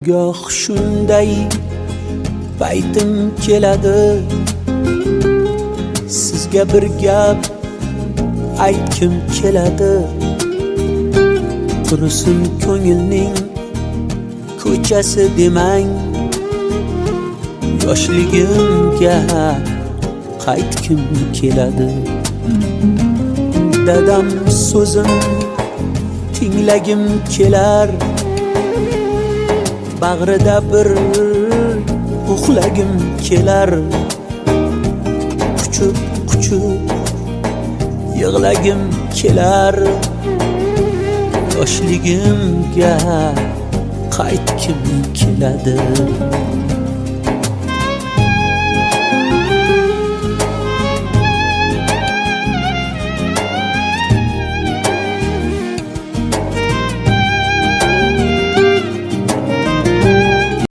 Goh shunday paytim keladi, sizga bir gap aytkim keladi. Qursin ko'ngilning ko'chasi demang, yoshligimga qaytkim keladi. Dadam so'zim tinglagim kelar, bag'rida bir uxlagim kelar. Quchib yig'lagim kelar, yoshligimga qaytkim keladi.